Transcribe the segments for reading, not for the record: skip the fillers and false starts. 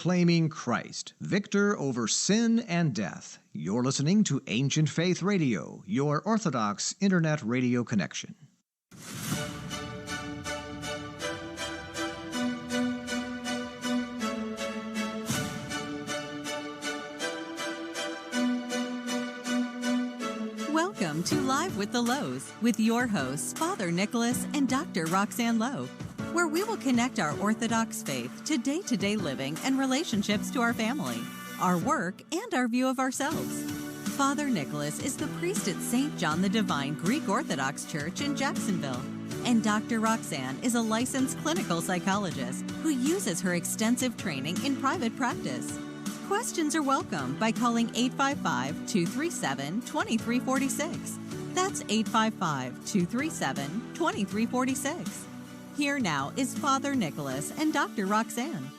Claiming Christ, victor over sin and death. You're listening to Ancient Faith Radio, your Orthodox Internet radio connection. Welcome to Live with the Louhs with your hosts, Father Nicholas and Dr. Roxanne Lowe, where we will connect our Orthodox faith to day-to-day living and relationships to our family, our work, and our view of ourselves. Father Nicholas is the priest at St. John the Divine Greek Orthodox Church in Jacksonville, and Dr. Roxanne is a licensed clinical psychologist who uses her extensive training in private practice. Questions are welcome by calling 855-237-2346. That's 855-237-2346. Here now is Father Nicholas and Dr. Roxanne.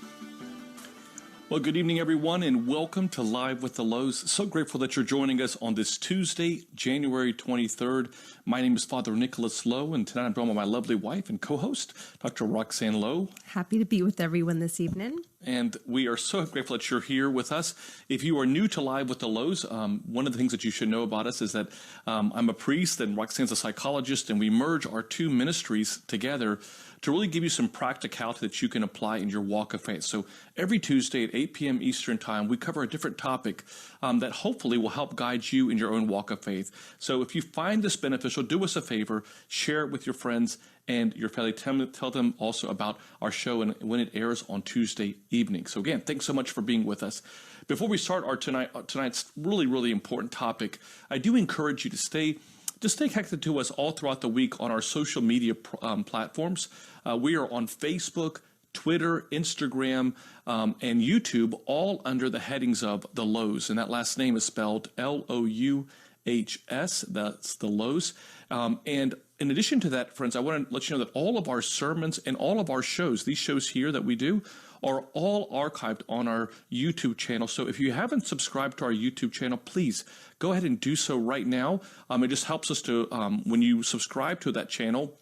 Well, good evening, everyone, and welcome to Live with the Louhs. So grateful that you're joining us on this Tuesday, January 23rd. My name is Father Nicholas Lowe, and tonight I'm joined by my lovely wife and co-host, Dr. Roxanne Lowe. Happy to be with everyone this evening. And we are so grateful that you're here with us. If you are new to Live with the Louhs, one of the things that you should know about us is that I'm a priest and Roxanne's a psychologist, and we merge our two ministries together to really give you some practicality that you can apply in your walk of faith. So every Tuesday at 8 p.m. Eastern Time, we cover a different topic that hopefully will help guide you in your own walk of faith. So if you find this beneficial, do us a favor, share it with your friends and your family. Tell them also about our show and when it airs on Tuesday evening. So again, thanks so much for being with us. Before we start our tonight's really important topic, I do encourage you to stay connected to us all throughout the week on our social media platforms. We are on Facebook, Twitter, Instagram, and YouTube, all under the headings of the Louhs, and that last name is spelled L-O-U-H-S. That's the Louhs. And in addition to that, friends, I want to let you know that all of our sermons and all of our shows, these shows here that we do, are all archived on our YouTube channel. So if you haven't subscribed to our YouTube channel, please go ahead and do so right now. It just helps us to, when you subscribe to that channel,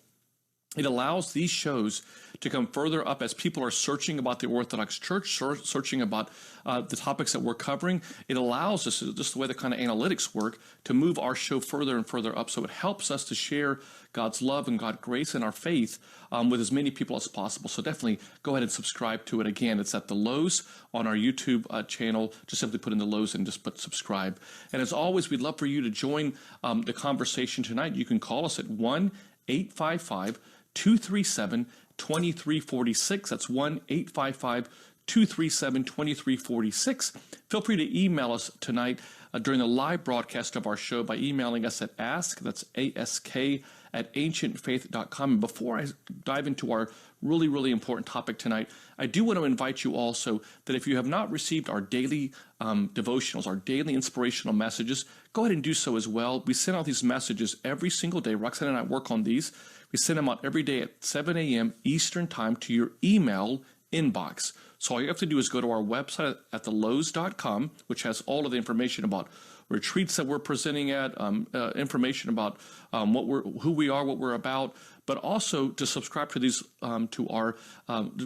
it allows these shows to come further up as people are searching about the Orthodox Church, searching about the topics that we're covering. It allows us, just the way the kind of analytics work, to move our show further and further up. So it helps us to share God's love and God's grace and our faith with as many people as possible. So definitely go ahead and subscribe to it. Again, it's at the Louhs on our YouTube channel. Just simply put in the Louhs and just put subscribe. And as always, we'd love for you to join the conversation tonight. You can call us at 1-855-237-2346. That's 1-855-237-2346. Feel free to email us tonight during the live broadcast of our show by emailing us at ask, that's A-S-K, at ancientfaith.com. And before I dive into our really important topic tonight, I do want to invite you also that if you have not received our daily devotionals, our daily inspirational messages, go ahead and do so as well. We send out these messages every single day. Roxanne and I work on these. We send them out every day at 7 a.m. Eastern Time to your email inbox. So all you have to do is go to our website at thelouhs.com, which has all of the information about retreats that we're presenting at, information about who we are, what we're about, but also to subscribe to these,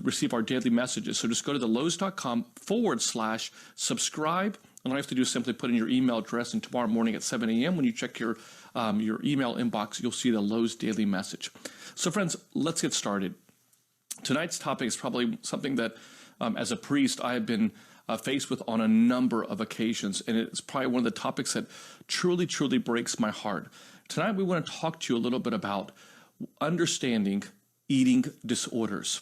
receive our daily messages. So just go to thelouhs.com/subscribe. And all you have to do is simply put in your email address, and tomorrow morning at 7 a.m. when you check your email inbox, you'll see the Louhs daily message. So friends, let's get started. Tonight's topic is probably something that, as a priest, I have been faced with on a number of occasions, and it's probably one of the topics that truly breaks my heart. Tonight we want to talk to you a little bit about understanding eating disorders.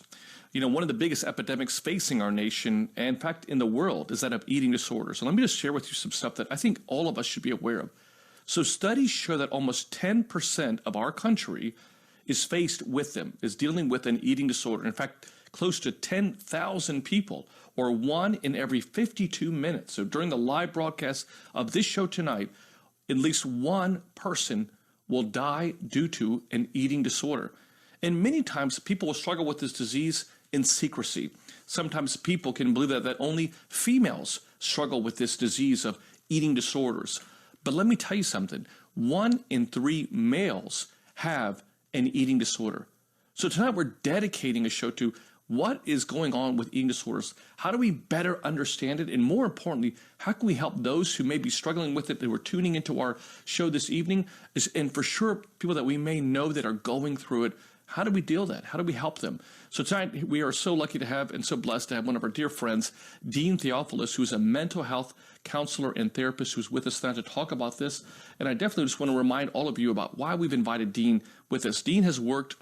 You know, one of the biggest epidemics facing our nation, and in fact in the world, is that of eating disorders. So let me just share with you some stuff that I think all of us should be aware of. So studies show that almost 10% of our country is faced with them, is dealing with an eating disorder. In fact, close to 10,000 people, or 1 in every 52 minutes. So during the live broadcast of this show tonight, at least one person will die due to an eating disorder. And many times people will struggle with this disease in secrecy. Sometimes people can believe that only females struggle with this disease of eating disorders. But let me tell you something. 1 in 3 males have an eating disorder. So tonight we're dedicating a show to what is going on with eating disorders? How do we better understand it? And more importantly, how can we help those who may be struggling with it that were tuning into our show this evening? And for sure, people that we may know that are going through it, how do we deal with that? How do we help them? So tonight, we are so lucky to have and so blessed to have one of our dear friends, Dean Theophilus, who's a mental health counselor and therapist who's with us tonight to talk about this. And I definitely just want to remind all of you about why we've invited Dean with us. Dean has worked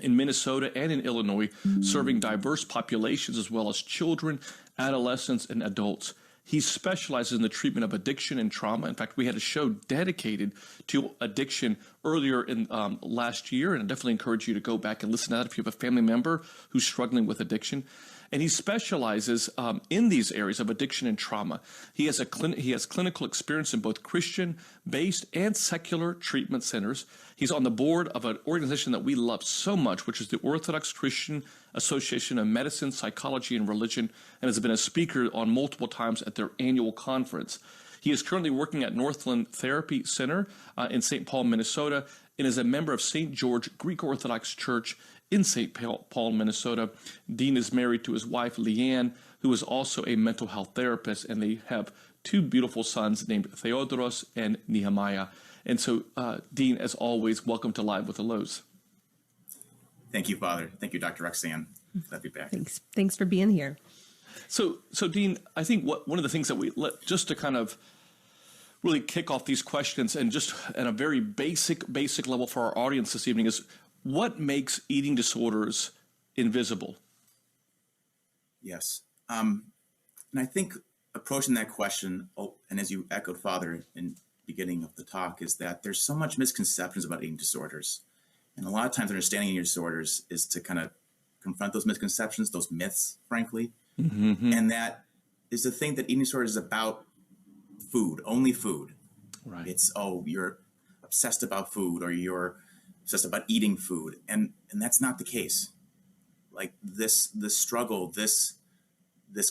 in Minnesota and in Illinois, serving diverse populations as well as children, adolescents, and adults. He specializes in the treatment of addiction and trauma. In fact, we had a show dedicated to addiction earlier in last year, and I definitely encourage you to go back and listen to that if you have a family member who's struggling with addiction. And he specializes in these areas of addiction and trauma. He has clinical experience in both Christian-based and secular treatment centers. He's on the board of an organization that we love so much, which is the Orthodox Christian Association of Medicine, Psychology, and Religion, and has been a speaker on multiple times at their annual conference. He is currently working at Northland Therapy Center in St. Paul, Minnesota, and is a member of St. George Greek Orthodox Church in St. Paul, Minnesota. Dean is married to his wife, Leanne, who is also a mental health therapist, and they have two beautiful sons named Theodoros and Nehemiah. And so, Dean, as always, welcome to Live with the Louhs. Thank you, Father. Thank you, Dr. Roxanne. Glad to be back. Thanks for being here. So Dean, I think one of the things that we just to kind of really kick off these questions and just at a very basic level for our audience this evening is, what makes eating disorders invisible? Yes. And I think approaching that question, and as you echoed, Father, in the beginning of the talk, is that there's so much misconceptions about eating disorders. And a lot of times understanding eating disorders is to kind of confront those misconceptions, those myths, frankly. Mm-hmm. And that is the thing that eating disorders is about food, only food. Right. It's, you're obsessed about food, or you're obsessed about eating food. And that's not the case. Like this struggle, this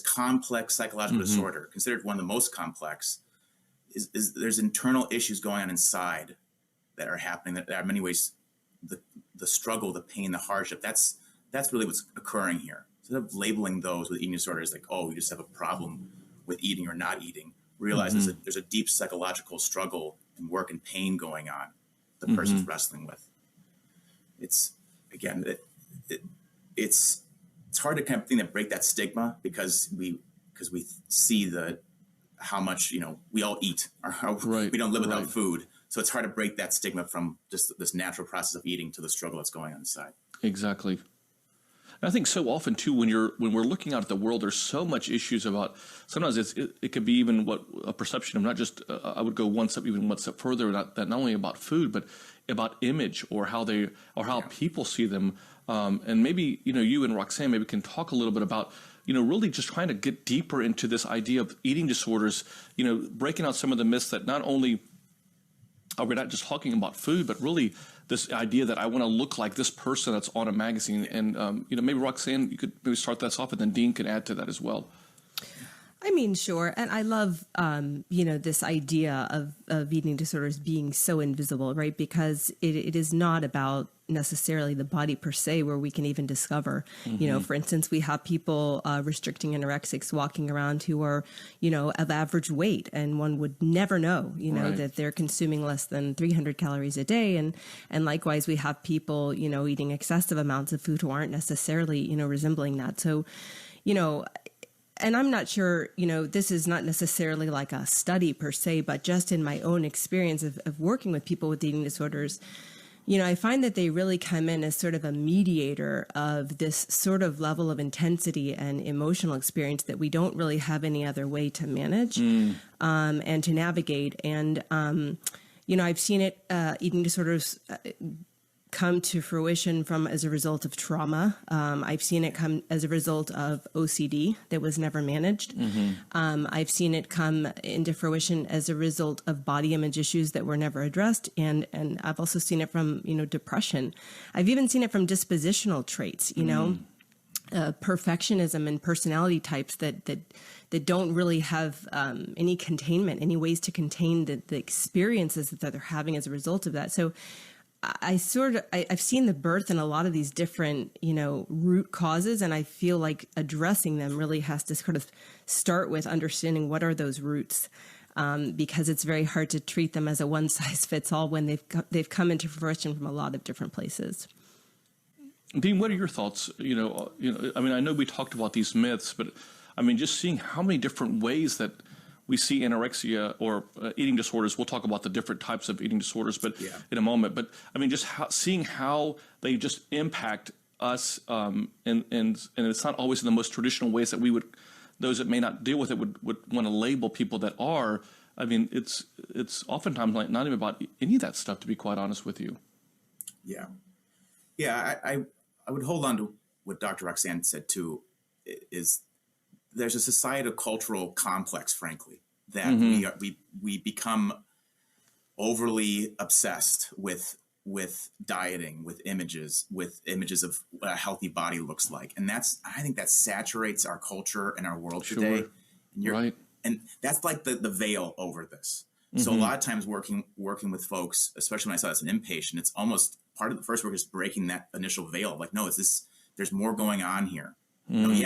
complex psychological disorder, considered one of the most complex, is there's internal issues going on inside that are happening that are in many ways the struggle, the pain, the hardship. That's really what's occurring here. Instead of labeling those with eating disorders like, you just have a problem with eating or not eating, realize there's a deep psychological struggle and work and pain going on the person's wrestling with. It's, again, it's hard to kind of think that break that stigma because we see how much, we all eat, or how we don't live without food. So it's hard to break that stigma from just this natural process of eating to the struggle that's going on inside. Exactly. And I think so often too, when we're looking out at the world, there's so much issues about. Sometimes it could be even a perception of not just. I would go one step further. Not only about food, but about image or how people see them. And maybe you and Roxanne maybe can talk a little bit about really just trying to get deeper into this idea of eating disorders. Breaking out some of the myths that not only are we not just talking about food, but really this idea that I want to look like this person that's on a magazine. And, maybe Roxanne, you could maybe start that off, and then Dean can add to that as well. I mean, sure. And I love, this idea of eating disorders being so invisible, right? Because it is not about necessarily the body per se, where we can even discover, for instance, we have people restricting anorexics walking around who are, of average weight, and one would never know, that they're consuming less than 300 calories a day. And likewise, we have people, eating excessive amounts of food who aren't necessarily, resembling that. So, and I'm not sure, this is not necessarily like a study per se, but just in my own experience of working with people with eating disorders, I find that they really come in as sort of a mediator of this sort of level of intensity and emotional experience that we don't really have any other way to manage and to navigate. And, I've seen it, eating disorders come to fruition as a result of trauma. I've seen it come as a result of OCD that was never managed. I've seen it come into fruition as a result of body image issues that were never addressed. And I've also seen it from, depression. I've even seen it from dispositional traits, perfectionism and personality types that don't really have any containment, any ways to contain the experiences that they're having as a result of that. So I've seen the birth in a lot of these different, root causes. And I feel like addressing them really has to sort of start with understanding what are those roots. Because it's very hard to treat them as a one size fits all when they've come into fruition from a lot of different places. Dean, what are your thoughts? I mean, I know we talked about these myths, but I mean, just seeing how many different ways that we see anorexia or eating disorders. We'll talk about the different types of eating disorders, but in a moment. But I mean, just seeing how they just impact us, and it's not always in the most traditional ways that we would. Those that may not deal with it would want to label people that are. I mean, it's oftentimes like not even about any of that stuff, to be quite honest with you. Yeah. I would hold on to what Dr. Roxanne said too. Is there's a societal cultural complex, frankly, that we become overly obsessed with dieting, with images of what a healthy body looks like. And I think that saturates our culture and our world today. And right. And that's like the veil over this. So a lot of times working with folks, especially when I saw this an inpatient, it's almost part of the first work is breaking that initial veil. Like, no, there's more going on here.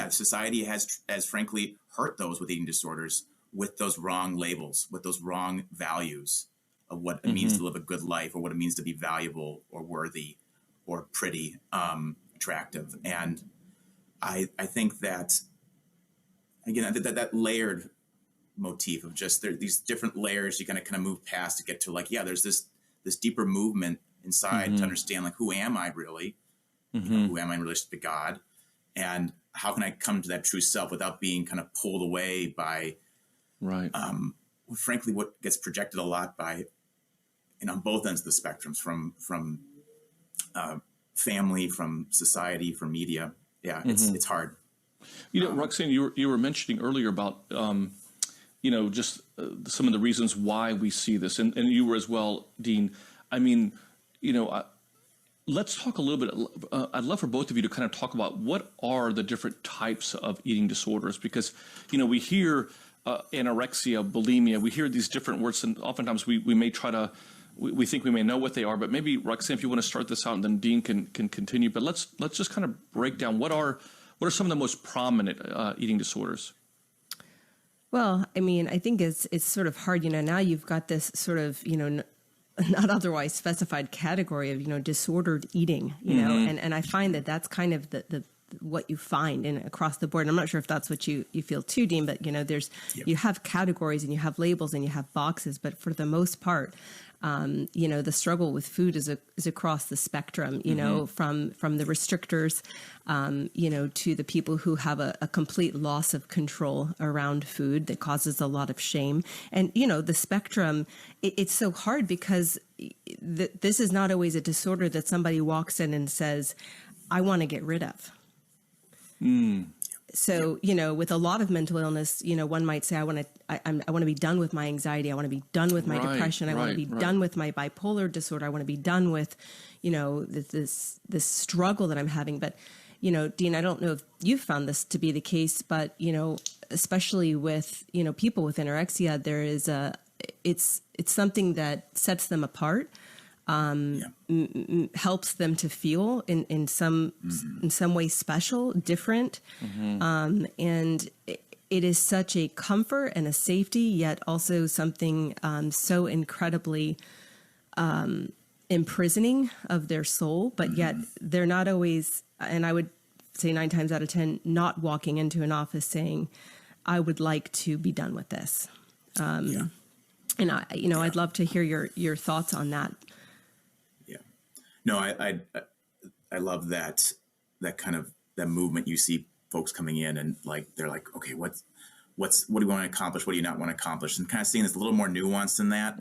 Society has frankly hurt those with eating disorders with those wrong labels, with those wrong values of what it means to live a good life, or what it means to be valuable or worthy or pretty, attractive. And I think that, again, that layered motif of just these different layers you kind of move past to get to there's this deeper movement inside to understand who am I really? Who am I in relation to God? And how can I come to that true self without being kind of pulled away by, frankly, what gets projected a lot by, on both ends of the spectrums, from family, from society, from media. Yeah, it's hard. Roxanne, you were mentioning earlier about just some of the reasons why we see this, and you were as well, Dean. I mean, let's talk a little bit. I'd love for both of you to kind of talk about what are the different types of eating disorders, because, we hear anorexia, bulimia, we hear these different words, and oftentimes we may try to, we think we may know what they are, but maybe, Roxanne, if you want to start this out, and then Dean can continue. But let's just kind of break down what are some of the most prominent eating disorders. Well, I mean, I think it's sort of hard, now you've got this sort of, not otherwise specified category of, disordered eating, and I find that that's kind of the what you find in across the board. And I'm not sure if that's what you feel too, Dean, but, there's, you have categories and you have labels and you have boxes, but for the most part, the struggle with food is across the spectrum, from the restrictors, to the people who have a complete loss of control around food that causes a lot of shame. And, the spectrum, it's so hard because this is not always a disorder that somebody walks in and says, I want to get rid of. So, with a lot of mental illness, one might say, I want to be done with my anxiety. I want to be done with my depression. I want to be done with my bipolar disorder. I want to be done with, this struggle that I'm having. But, Dean, I don't know if you've found this to be the case, but, especially with, people with anorexia, there is it's something that sets them apart. Helps them to feel in some way special, different, and it is such a comfort and a safety, yet also something so incredibly imprisoning of their soul. But yet they're not always, and I would say 9 times out of 10, not walking into an office saying, "I would like to be done with this." And I'd love to hear your thoughts on that. No, I love that kind of that movement. You see folks coming in and they're like, okay, what do you want to accomplish? What do you not want to accomplish? And kind of seeing this a little more nuanced than that.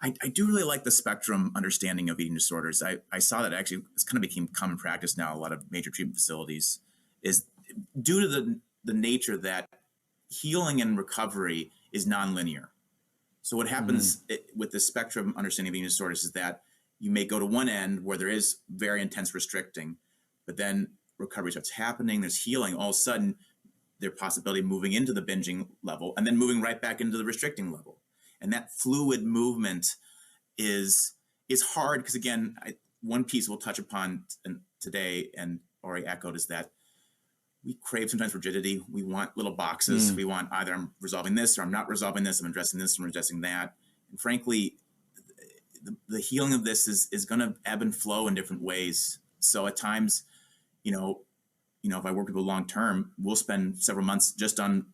I do really like the spectrum understanding of eating disorders. I saw that actually it's kind of became common practice now. A lot of major treatment facilities is due to the nature that healing and recovery is nonlinear. So what happens with the spectrum understanding of eating disorders is that you may go to one end where there is very intense restricting, but then recovery starts happening. There's healing. All of a sudden, there's possibility of moving into the binging level and then moving right back into the restricting level. And that fluid movement is it's hard because, again, one piece we'll touch upon today and already echoed is that we crave sometimes rigidity. We want little boxes. We want either I'm resolving this or I'm not resolving this. I'm addressing this or I'm addressing that. And frankly, the healing of this is going to ebb and flow in different ways. So at times, if I work with people long term, we'll spend several months just on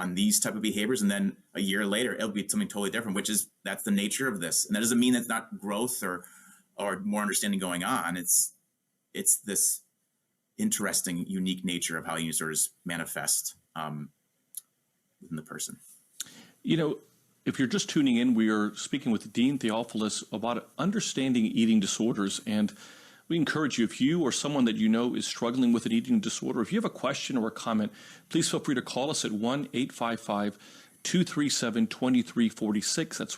these type of behaviors, and then a year later it'll be something totally different. That's the nature of this, and that doesn't mean it's not growth or more understanding going on. It's this interesting, unique nature of how eating disorders manifest within the person. If you're just tuning in, we are speaking with Dean Theophilus about understanding eating disorders. And we encourage you, if you or someone that you know is struggling with an eating disorder, if you have a question or a comment, please feel free to call us at 1-855-237-2346. That's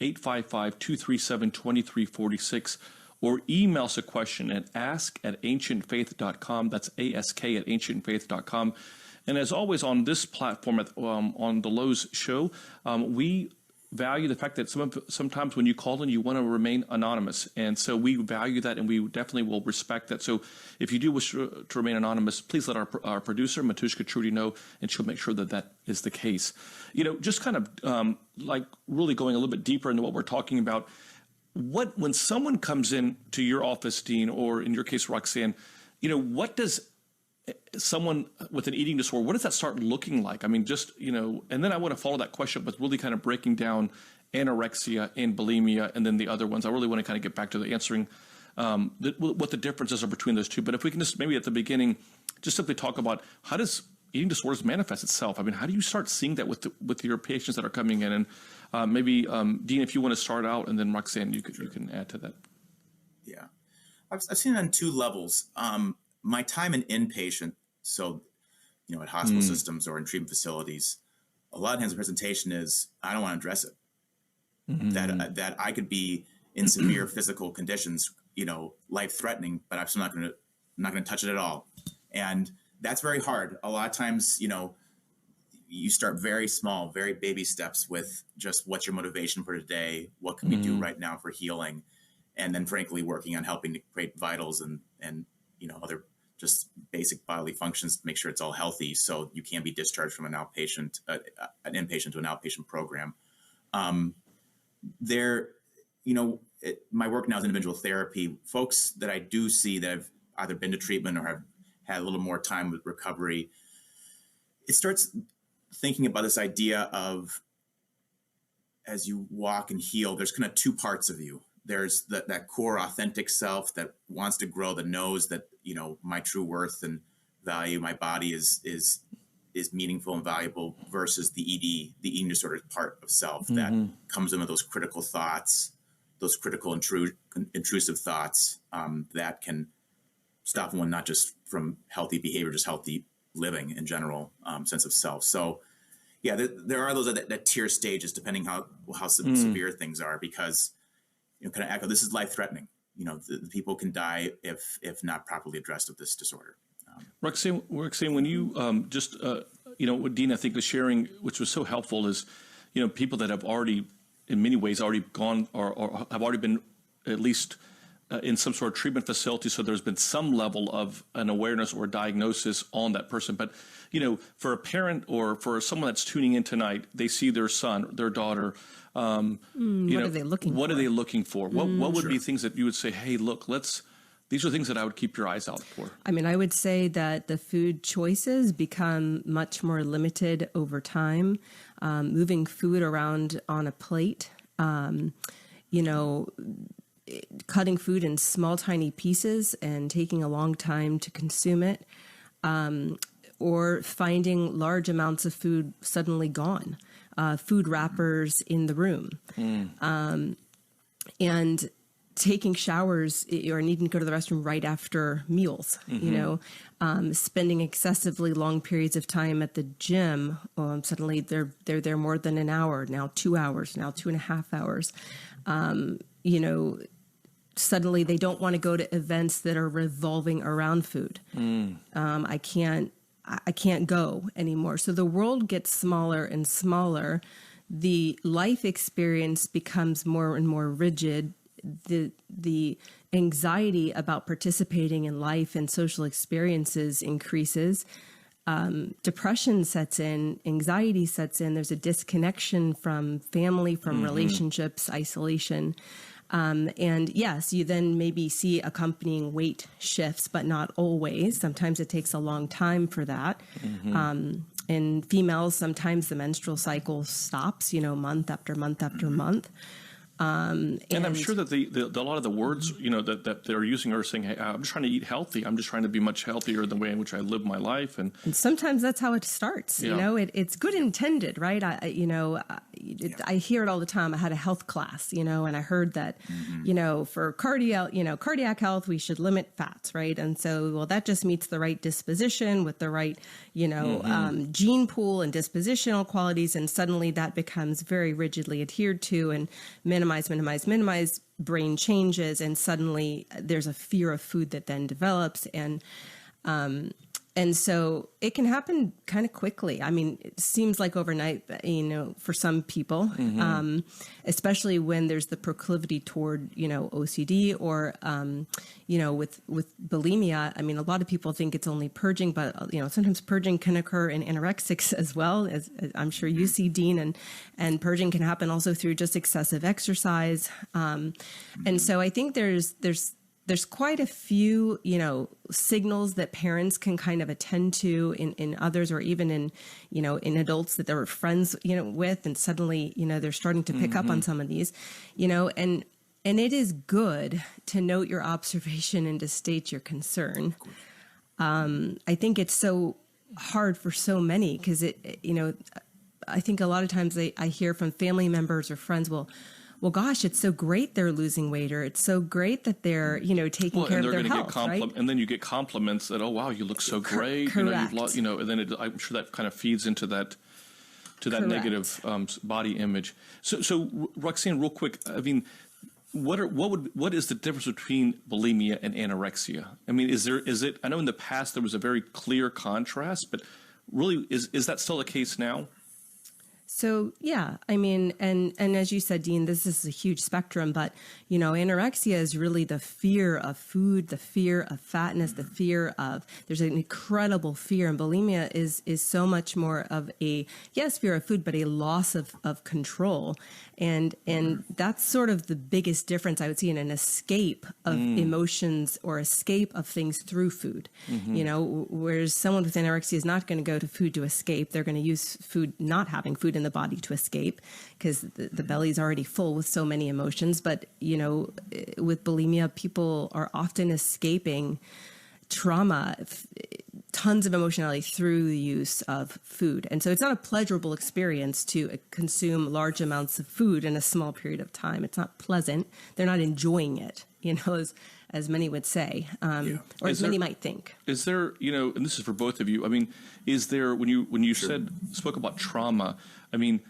1-855-237-2346. Or email us a question at ask@ancientfaith.com. That's ask@ancientfaith.com. And as always on this platform, on the Louhs show, we value the fact that sometimes when you call in, you want to remain anonymous. And so we value that, and we definitely will respect that. So if you do wish to remain anonymous, please let our producer, Matushka Trudy, know, and she'll make sure that is the case. Just kind of like really going a little bit deeper into what we're talking about, when someone comes in to your office, Dean, or in your case, Roxanne, what does someone with an eating disorder, what does that start looking like? I mean, and then I want to follow that question with really kind of breaking down anorexia and bulimia and then the other ones. I really want to kind of get back to the answering what the differences are between those two. But if we can just maybe at the beginning, just simply talk about how does eating disorders manifest itself? I mean, how do you start seeing that with your patients that are coming in? And maybe, Dean, if you want to start out, and then Roxanne, you can add to that. Yeah. I've seen it on two levels. My time in inpatient, so, at hospital systems or in treatment facilities, a lot of times the presentation is, I don't want to address it. Mm-hmm. That I could be in severe physical conditions, life-threatening, but I'm still not going to touch it at all. And that's very hard. A lot of times, you start very small, very baby steps with just what's your motivation for today, what can we do right now for healing, and then frankly working on helping to create vitals and other just basic bodily functions to make sure it's all healthy, so you can be discharged from an inpatient to an outpatient program. My work now is individual therapy. Folks that I do see that have either been to treatment or have had a little more time with recovery, it starts thinking about this idea of, as you walk and heal, there's kind of two parts of you. There's that core authentic self that wants to grow, that knows that, my true worth and value, my body is meaningful and valuable, versus the eating disorder part of self that comes in with those critical thoughts, those critical intrusive thoughts that can stop one not just from healthy behavior, just healthy living in general, sense of self. So yeah, there are those that tier stages depending how severe things are, because kind of echo, this is life-threatening. The people can die if not properly addressed with this disorder. Roxanne, when you what Dean, I think, was sharing, which was so helpful, is, people that have already, in many ways, already gone or have already been at least in some sort of treatment facility. So there's been some level of an awareness or diagnosis on that person. But, for a parent or for someone that's tuning in tonight, they see their son, their daughter. What are they looking for? What are they looking for? What would be things that you would say, hey, look, these are things that I would keep your eyes out for? I mean, I would say that the food choices become much more limited over time. Moving food around on a plate, cutting food in small, tiny pieces and taking a long time to consume it, or finding large amounts of food suddenly gone, food wrappers in the room, and taking showers or needing to go to the restroom right after meals, spending excessively long periods of time at the gym. Suddenly they're there more than an hour, now 2 hours, now 2.5 hours. Suddenly they don't want to go to events that are revolving around food. I can't go anymore. So the world gets smaller and smaller. The life experience becomes more and more rigid. the anxiety about participating in life and social experiences increases. Depression sets in, anxiety sets in. There's a disconnection from family, from relationships, isolation. And yes, you then maybe see accompanying weight shifts, but not always. Sometimes it takes a long time for that. In females, sometimes the menstrual cycle stops, month after month after month. And I'm sure that a lot of the words, that they're using are saying, hey, I'm just trying to eat healthy. I'm just trying to be much healthier than the way in which I live my life. And sometimes that's how it starts. It's good intended, right? I hear it all the time. I had a health class, and I heard that, for cardiac health, we should limit fats, right? And so, well, that just meets the right disposition with the right, gene pool and dispositional qualities. And suddenly that becomes very rigidly adhered to and minimize, brain changes, and suddenly there's a fear of food that then develops. And so it can happen kind of quickly. I mean, it seems like overnight, for some people, especially when there's the proclivity toward, OCD or, with bulimia. I mean, a lot of people think it's only purging, but, sometimes purging can occur in anorexics as well, as I'm sure you see, Dean, and purging can happen also through just excessive exercise. And so I think there's quite a few, signals that parents can kind of attend to in others, or even in adults that they were friends, with, and suddenly, they're starting to pick up on some of these, and it is good to note your observation and to state your concern. I think it's so hard for so many because I think a lot of times I hear from family members or friends, well, gosh, it's so great they're losing weight, or it's so great that they're, taking care of their health, right? And then you get compliments that, oh, wow, you look so great. Correct. And then I'm sure that kind of feeds into that negative body image. So Roxanne, real quick, I mean, what is the difference between bulimia and anorexia? I mean, I know in the past there was a very clear contrast, but really, is that still the case now? So, yeah, I mean, and as you said, Dean, this is a huge spectrum, but, anorexia is really the fear of food, the fear of fatness, the fear of, there's an incredible fear. And bulimia is so much more of fear of food, but a loss of control. And that's sort of the biggest difference I would see in an escape of emotions or escape of things through food. Whereas someone with anorexia is not going to go to food to escape. They're going to use food, not having food in the body, to escape, because the belly's already full with so many emotions. But, with bulimia, people are often escaping trauma, tons of emotionality through the use of food. And so it's not a pleasurable experience to consume large amounts of food in a small period of time. It's not pleasant. They're not enjoying it, as many would say, or as many might think. Is there, and this is for both of you, I mean, is there, when you spoke about trauma, I mean,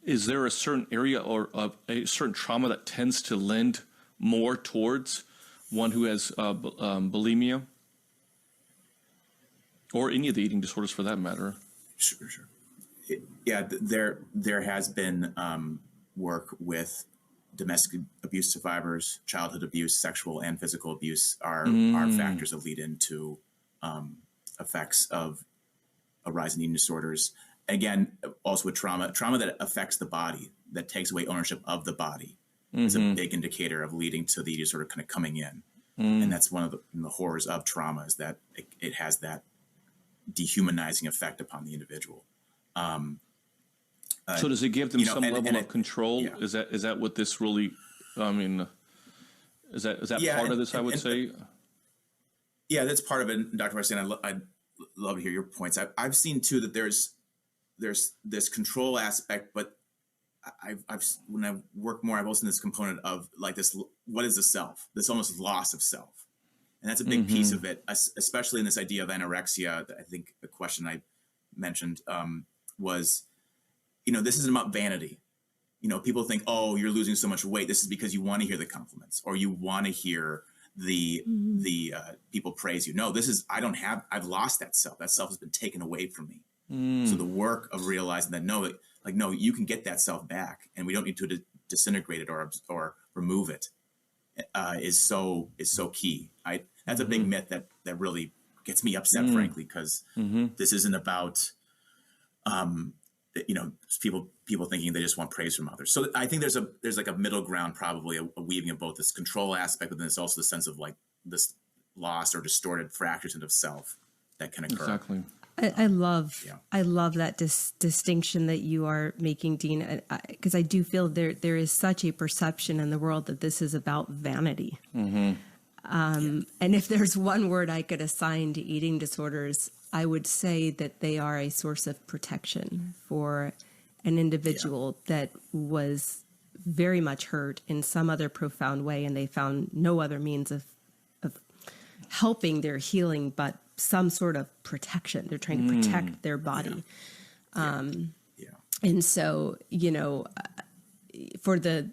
is there a certain area or a certain trauma that tends to lend more towards one who has bulimia? Or any of the eating disorders, for that matter. Sure. There has been work with domestic abuse survivors, childhood abuse, sexual and physical abuse are factors that lead into effects of a rise in eating disorders. Again, also with trauma that affects the body, that takes away ownership of the body, is a big indicator of leading to the eating disorder kind of coming in. And that's one of the horrors of trauma, is that it has that dehumanizing effect upon the individual. So does it give them some level of control? Yeah. Is that what this really? I mean, is that part of this? I would say. Yeah, that's part of it, Dr. Roxanne. I'd love to hear your points. I've seen too that there's this control aspect, but I've when I work more, I've also seen this component of like this. What is the self? This almost loss of self. And that's a big piece of it, especially in this idea of anorexia. I think the question I mentioned was, this isn't about vanity. People think, oh, you're losing so much weight. This is because you want to hear the compliments, or you want to hear the people praise you. No, I've lost that self. That self has been taken away from me. So the work of realizing that, no, you can get that self back, and we don't need to disintegrate it or remove it. is so key. That's a big myth that really gets me upset, frankly, because this isn't about people thinking they just want praise from others. So I think there's like a middle ground, probably a weaving of both this control aspect, but then it's also the sense of like this lost or distorted fractures into self that can occur. Exactly. I love that distinction that you are making, Dean, because I do feel there is such a perception in the world that this is about vanity. And if there's one word I could assign to eating disorders, I would say that they are a source of protection for an individual that was very much hurt in some other profound way, and they found no other means of helping their healing but some sort of protection. They're trying to protect their body. And so, for the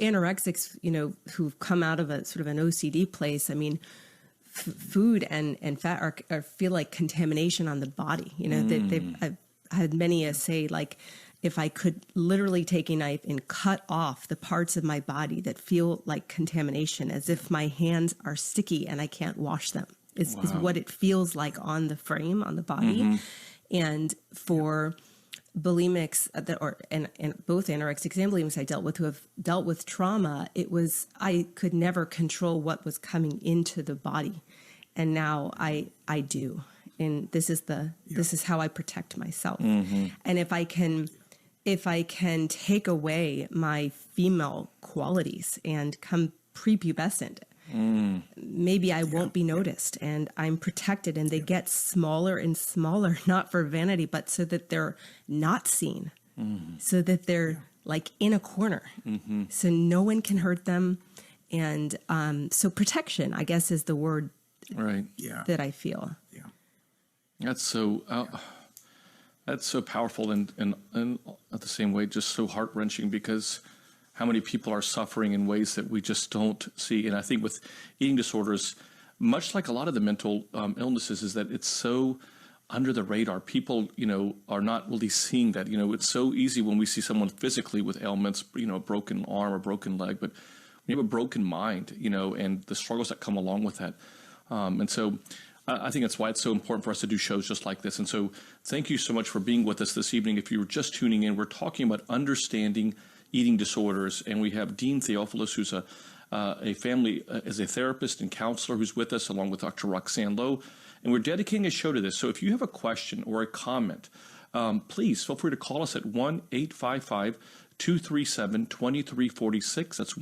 anorexics, who've come out of a sort of an OCD place, I mean, food and fat feel like contamination on the body. I've had many say, like, if I could literally take a knife and cut off the parts of my body that feel like contamination, as if my hands are sticky and I can't wash them, is what it feels like on the frame, on the body. And for bulimics and both anorexics and bulimics I dealt with who have dealt with trauma, I could never control what was coming into the body. And now I do. And this is how I protect myself. And if I can take away my female qualities and come prepubescent, maybe I won't be noticed, and I'm protected, and they get smaller and smaller, not for vanity, but so that they're not seen, so that they're like in a corner, so no one can hurt them. And so protection, I guess, is the word that I feel. Yeah. That's so powerful and at the same way, just so heart-wrenching, because how many people are suffering in ways that we just don't see. And I think with eating disorders, much like a lot of the mental illnesses, is that it's so under the radar. People, are not really seeing that. It's so easy when we see someone physically with ailments, a broken arm or broken leg, but we have a broken mind, and the struggles that come along with that. And so I think that's why it's so important for us to do shows just like this. And so thank you so much for being with us this evening. If you were just tuning in, we're talking about understanding eating disorders, and we have Dean Theophilus, who's a therapist and counselor, who's with us, along with Dr. Roxanne Lowe, and we're dedicating a show to this. So if you have a question or a comment, please feel free to call us at 1-855-237-2346. That's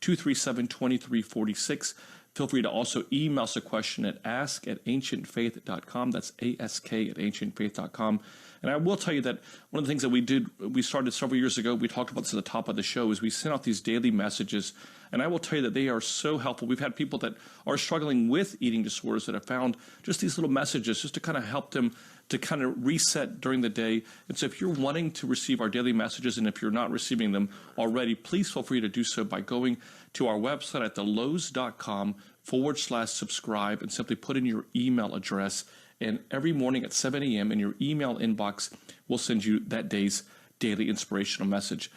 1-855-237-2346. Feel free to also email us a question at ask@ancientfaith.com. That's ask@ancientfaith.com. And I will tell you that one of the things that we started several years ago, we talked about this at the top of the show, is we sent out these daily messages. And I will tell you that they are so helpful. We've had people that are struggling with eating disorders that have found just these little messages just to kind of help them to kind of reset during the day. And so if you're wanting to receive our daily messages, and if you're not receiving them already, please feel free to do so by going to our website at thelouhs.com/subscribe and simply put in your email address. And every morning at 7 a.m. in your email inbox, we'll send you that day's daily inspirational message.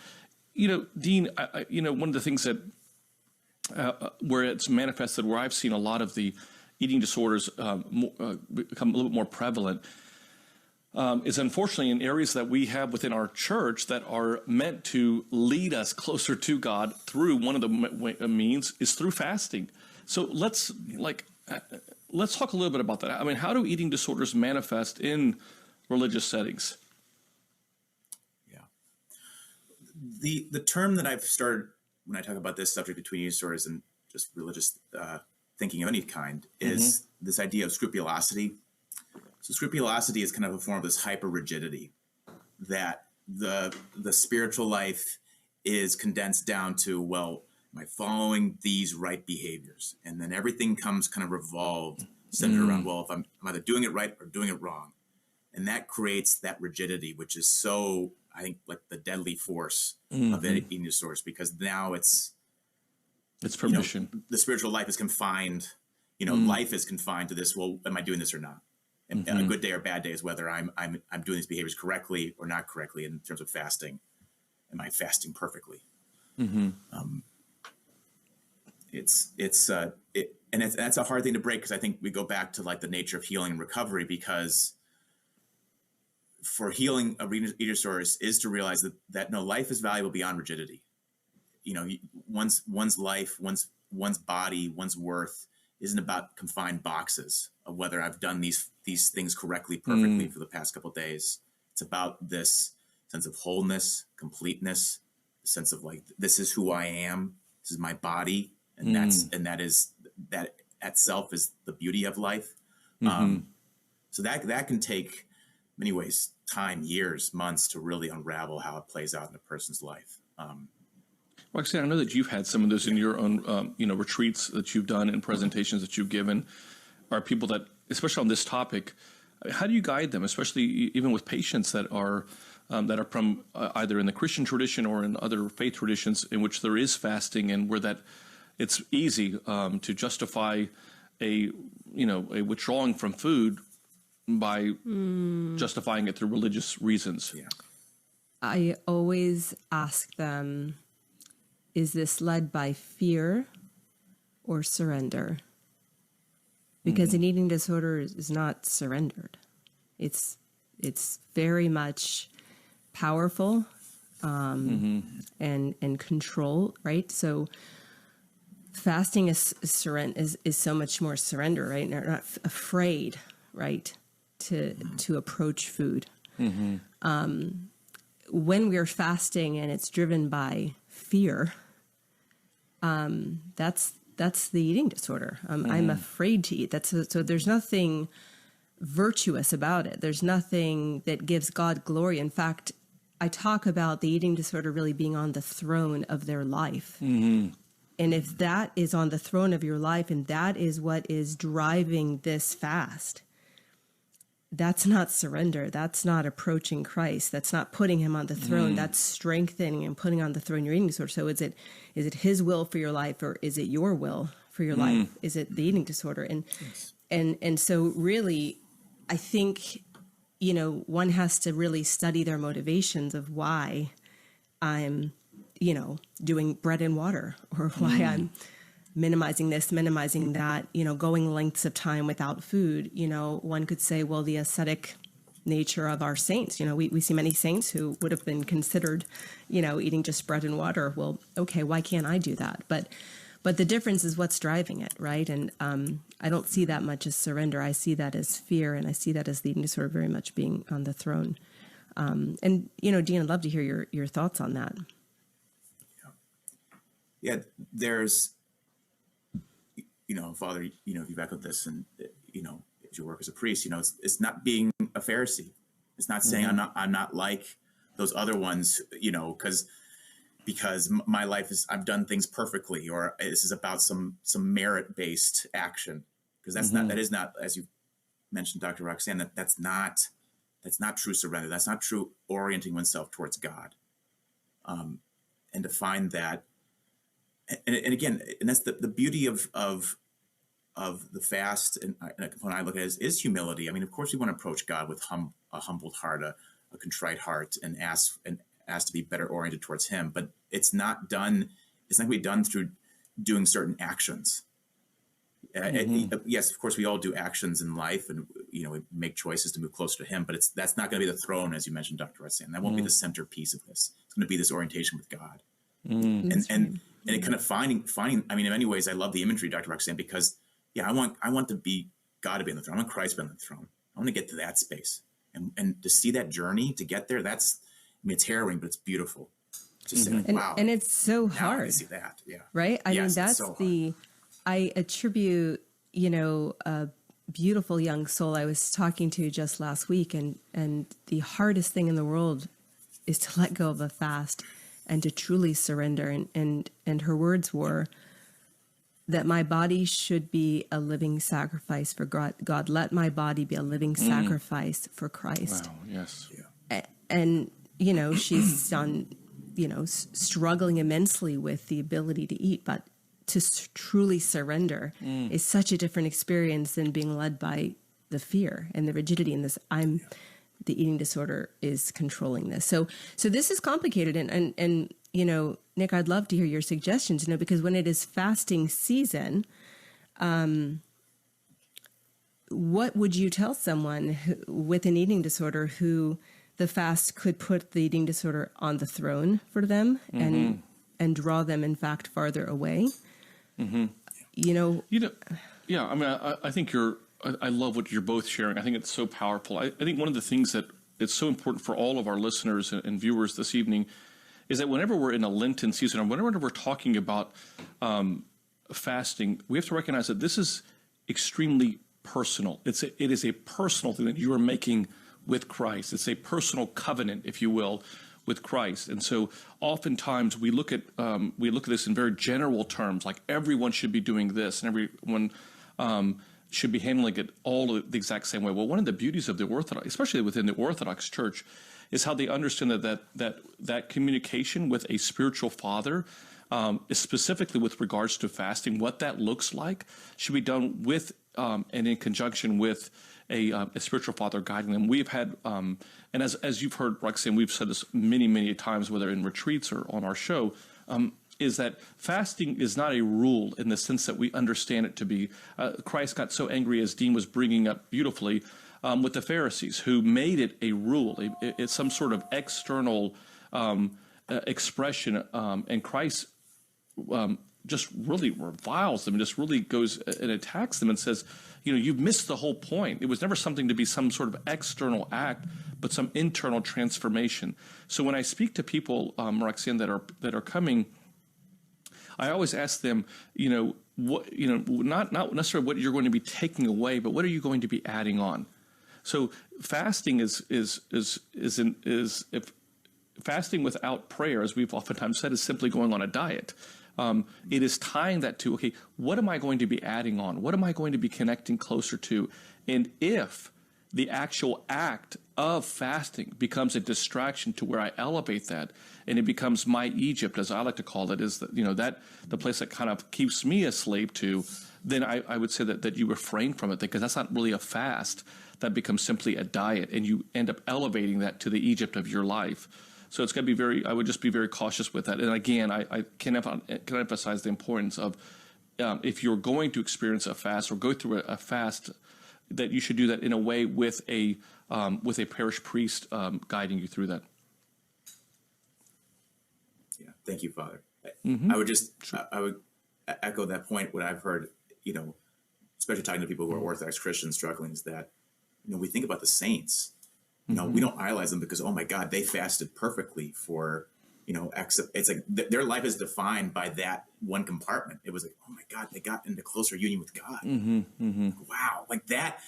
Dean, one of the things that where it's manifested, where I've seen a lot of the eating disorders become a little bit more prevalent, is unfortunately in areas that we have within our church that are meant to lead us closer to God through one of the means is through fasting. So let's talk a little bit about that. I mean, how do eating disorders manifest in religious settings? Yeah. The term that I've started when I talk about this subject between eating disorders and just religious thinking of any kind is this idea of scrupulosity. So scrupulosity is kind of a form of this hyper rigidity that the spiritual life is condensed down to, well, am I following these right behaviors? And then everything comes kind of revolved, centered around, well, if I'm either doing it right or doing it wrong. And that creates that rigidity, which is so, I think, like the deadly force of eating disorders, because now it's permission. The spiritual life is confined, life is confined to this, well, am I doing this or not? And a good day or bad day is whether I'm doing these behaviors correctly or not correctly in terms of fasting. Am I fasting perfectly? That's a hard thing to break, because I think we go back to like the nature of healing and recovery, because for healing of eating disorders is to realize that no, life is valuable beyond rigidity. You know, one's life, one's body, one's worth isn't about confined boxes of whether I've done these things correctly, perfectly for the past couple of days. It's about this sense of wholeness, completeness, sense of like, this is who I am. This is my body. And that itself is the beauty of life. So that can take many ways, time, years, months to really unravel how it plays out in a person's life. Roxanne, I know that you've had some of those in your own, retreats that you've done and presentations that you've given. Are people that, especially on this topic, how do you guide them, especially even with patients that are from either in the Christian tradition or in other faith traditions in which there is fasting, and where that it's easy to justify a withdrawing from food by justifying it through religious reasons? Yeah. I always ask them, is this led by fear or surrender? Because an eating disorder is not surrendered. It's very much powerful and control, right? So fasting is so much more surrender, right? They're not afraid, right, to approach food. When we're fasting and it's driven by fear, that's the eating disorder. I'm afraid to eat. So there's nothing virtuous about it. There's nothing that gives God glory. In fact, I talk about the eating disorder really being on the throne of their life. And if that is on the throne of your life, and that is what is driving this fast, that's not surrender. That's not approaching Christ. That's not putting him on the throne. That's strengthening and putting on the throne your eating disorder. So is it his will for your life, or is it your will for your life? Is it the eating disorder? And so really, I think, one has to really study their motivations of why I'm, doing bread and water, or why I'm minimizing this, minimizing that, going lengths of time without food. One could say, well, the ascetic nature of our saints, we see many saints who would have been considered, eating just bread and water. Well, okay, why can't I do that? But the difference is what's driving it, right? And I don't see that much as surrender. I see that as fear, and I see that as the eating disorder very much being on the throne. And, Dean, I'd love to hear your thoughts on that. Yeah, there's, Father, you've echoed this, and, as you work as a priest, it's not being a Pharisee. It's not saying I'm not like those other ones, because my life is, I've done things perfectly, or this is about some merit-based action, because that is not, as you mentioned, Dr. Roxanne, that's not true surrender. That's not true orienting oneself towards God. And to find that, and again, and that's the beauty of the fast, and when I look at it, is humility. I mean, of course, we want to approach God with a humbled heart, a contrite heart, and ask to be better oriented towards Him. But it's not going to be done through doing certain actions. Yes, of course, we all do actions in life, and we make choices to move closer to Him. But that's not going to be the throne, as you mentioned, Dr. Roxanne. That won't be the centerpiece of this. It's going to be this orientation with God, and it kind of finding. I mean, in many ways, I love the imagery, Dr. Roxanne, because I want to be God to be on the throne. I want Christ to be on the throne. I want to get to that space, and to see that journey to get there. It's harrowing, but it's beautiful. Just saying, wow, and it's so now hard. I can see that, yeah, right. I mean, that's so I attribute, a beautiful young soul I was talking to just last week, and the hardest thing in the world is to let go of a fast and to truly surrender. And her words were that my body should be a living sacrifice for God. God, let my body be a living sacrifice for Christ. Wow, yes. Yeah. And, she's done, struggling immensely with the ability to eat, but to truly surrender is such a different experience than being led by the fear and the rigidity and this. the eating disorder is controlling this. So this is complicated. And Nick, I'd love to hear your suggestions, because when it is fasting season, what would you tell someone with an eating disorder who the fast could put the eating disorder on the throne for them and draw them, in fact, farther away? Yeah. I mean, I think I love what you're both sharing. I think it's so powerful. I think one of the things that it's so important for all of our listeners and viewers this evening is that whenever we're in a Lenten season, or whenever we're talking about fasting, we have to recognize that this is extremely personal. It is a personal thing that you are making with Christ. It's a personal covenant, if you will, with Christ. And so oftentimes we look at this in very general terms, like everyone should be doing this and everyone should be handling it all the exact same way. Well, one of the beauties of the Orthodox, especially within the Orthodox Church, is how they understand that communication with a spiritual father, specifically with regards to fasting, what that looks like, should be done with and in conjunction with a spiritual father guiding them. We've had, and as you've heard Roxanne, we've said this many, many times, whether in retreats or on our show, is that fasting is not a rule in the sense that we understand it to be. Christ got so angry, as Dean was bringing up beautifully, with the Pharisees, who made it a rule. It's some sort of external expression, and Christ just really reviles them, and just really goes and attacks them and says, you've missed the whole point. It was never something to be some sort of external act, but some internal transformation. So when I speak to people, Roxanne, that are coming, I always ask them, not necessarily what you're going to be taking away, but what are you going to be adding on? So fasting is if fasting without prayer, as we've oftentimes said, is simply going on a diet. It is tying that to, okay, what am I going to be adding on? What am I going to be connecting closer to? And if the actual act of fasting becomes a distraction to where I elevate that, and it becomes my Egypt, as I like to call it, is that, that the place that kind of keeps me a slave to, then I would say that you refrain from it, because that's not really a fast. That becomes simply a diet, and you end up elevating that to the Egypt of your life. So it's going to be I would just be very cautious with that. And again, I can emphasize the importance of if you're going to experience a fast or go through a fast, that you should do that in a way with a parish priest guiding you through that. Yeah, thank you, Father. I would echo that point. What I've heard, especially talking to people who are Orthodox Christians struggling, is that we think about the saints. We don't idolize them because, oh my God, they fasted perfectly for, it's like their life is defined by that one compartment. It was like, oh my God, they got into closer union with God. Wow. Like that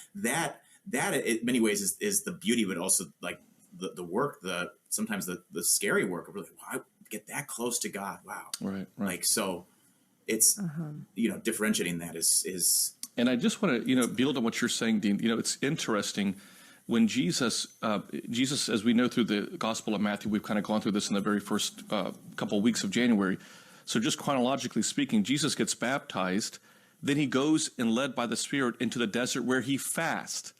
in many ways is the beauty, but also like the work, sometimes the scary work of really, wow, I get that close to God. Wow. Right. Like, so it's, differentiating that is. And I just want to, build on what you're saying, Dean. It's interesting. When Jesus, as we know through the Gospel of Matthew, we've kind of gone through this in the very first couple of weeks of January. So just chronologically speaking, Jesus gets baptized, then he goes and led by the Spirit into the desert where he fasts.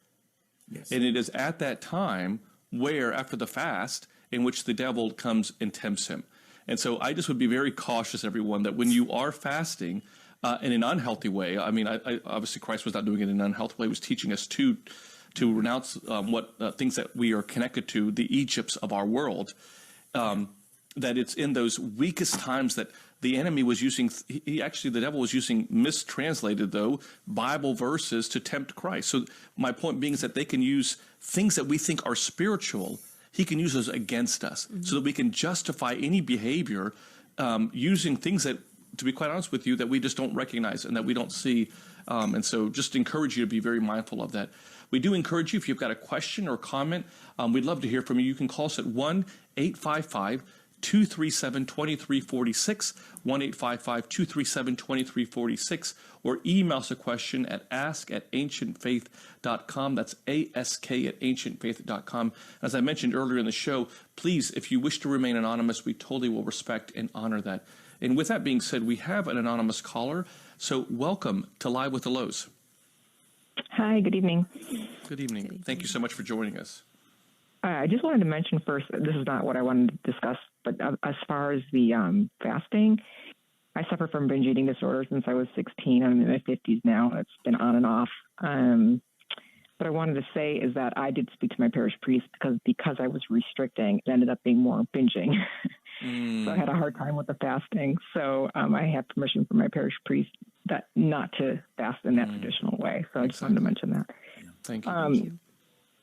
Yes. And it is at that time where, after the fast, in which the devil comes and tempts him. And so I just would be very cautious, everyone, that when you are fasting in an unhealthy way, I mean, I obviously Christ was not doing it in an unhealthy way. He was teaching us to renounce what things that we are connected to, the Egypts of our world, that it's in those weakest times that the enemy was using, the devil was using mistranslated, though, Bible verses to tempt Christ. So my point being is that they can use things that we think are spiritual, he can use those against us, so that we can justify any behavior using things that, to be quite honest with you, that we just don't recognize and that we don't see. And so just encourage you to be very mindful of that. We do encourage you, if you've got a question or comment, we'd love to hear from you. You can call us at 1-855-237-2346, 1-855-237-2346, or email us a question at ask@ancientfaith.com. That's ask@ancientfaith.com. As I mentioned earlier in the show, please, if you wish to remain anonymous, we totally will respect and honor that. And with that being said, we have an anonymous caller. So welcome to Live with the Louhs. Hi, good evening. Good evening. Thank you so much for joining us. I just wanted to mention first, this is not what I wanted to discuss, but as far as the fasting, I suffer from binge eating disorder since I was 16. I'm in my 50s now. It's been on and off. What I wanted to say is that I did speak to my parish priest because I was restricting, it ended up being more binging. So I had a hard time with the fasting. So I have permission from my parish priest that not to fast in that traditional way. So I just wanted to mention that. Yeah. Thank you. Thank you.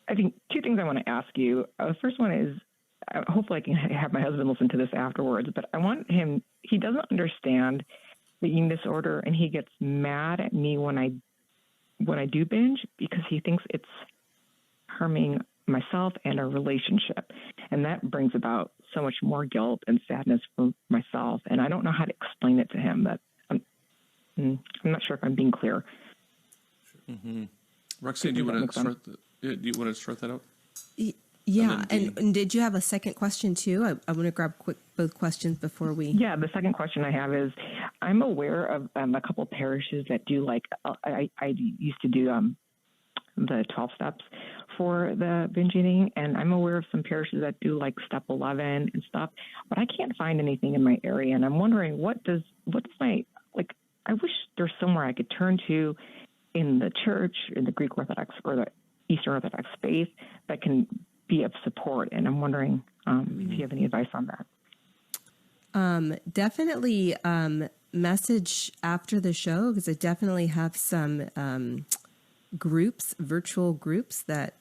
I think two things I want to ask you. The first one is, hopefully I can have my husband listen to this afterwards, but I want him, he doesn't understand the eating disorder, and he gets mad at me when I do binge because he thinks it's harming myself and our relationship. And that brings about so much more guilt and sadness for myself. And I don't know how to explain it to him. That I'm not sure if I'm being clear. Mm-hmm. Roxanne, do you want to start that out? Yeah, and did you have a second question too? I want to grab both questions before we. Yeah, the second question I have is, I'm aware of a couple of parishes that do I used to do the 12 steps for the binge eating, and I'm aware of some parishes that do like step 11 and stuff, but I can't find anything in my area, and I'm wondering what's my, like, I wish there's somewhere I could turn to in the church, in the Greek Orthodox or the Eastern Orthodox faith that can be of support. And I'm wondering if you have any advice on that. Definitely message after the show, because I definitely have some groups, virtual groups that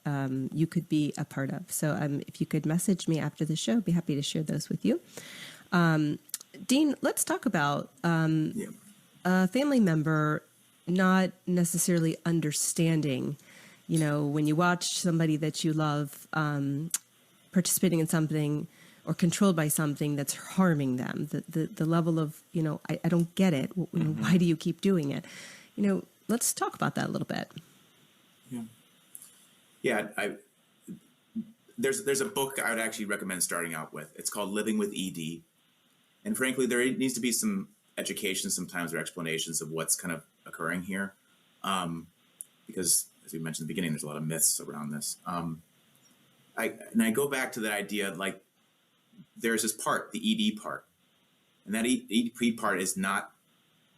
you could be a part of. So if you could message me after the show, I'd be happy to share those with you. Dean, let's talk about a family member not necessarily understanding, when you watch somebody that you love participating in something or controlled by something that's harming them, the level of, I don't get it. Why do you keep doing it? Let's talk about that a little bit. Yeah. There's a book I would actually recommend starting out with. It's called Living with ED. And frankly, there needs to be some education sometimes or explanations of what's kind of occurring here. Because as we mentioned at the beginning, there's a lot of myths around this. I go back to the idea, like, there's this part, the ED part. And that ED part is not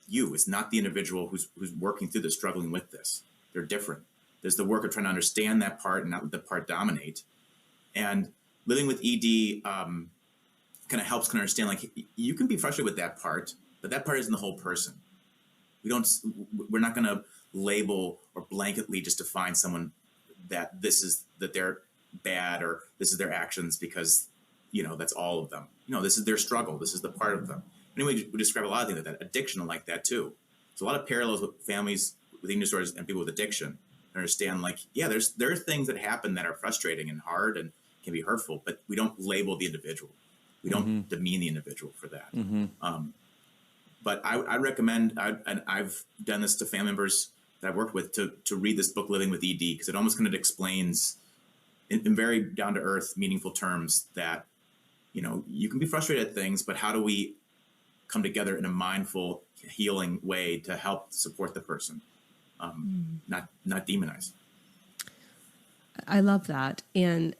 you. It's not the individual who's working through this, struggling with this. They're different. There's the work of trying to understand that part and not let the part dominate. And living with ED kind of helps kind of understand, like, you can be frustrated with that part, but that part isn't the whole person. We're not going to label or blanketly just define someone that they're bad or this is their actions because, that's all of them. This is their struggle. This is the part of them. Anyway, we describe a lot of things like that. Addiction like that too. There's a lot of parallels with families with eating disorders and people with addiction. Understand, like, there are things that happen that are frustrating and hard and can be hurtful, but we don't label the individual. We don't demean the individual for that. But I recommend, and I've done this to family members that I've worked with, to read this book, Living with ED, because it almost kind of explains in very down-to-earth, meaningful terms that, you can be frustrated at things, but how do we come together in a mindful, healing way to help support the person, not demonize. I love that. And,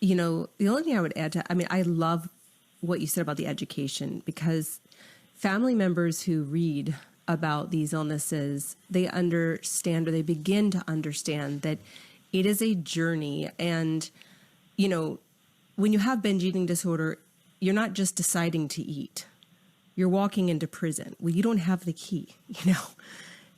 the only thing I would add to, I love what you said about the education, because family members who read about these illnesses, they understand, or they begin to understand, that it is a journey. And, when you have binge eating disorder, you're not just deciding to eat. You're walking into prison. Well, you don't have the key,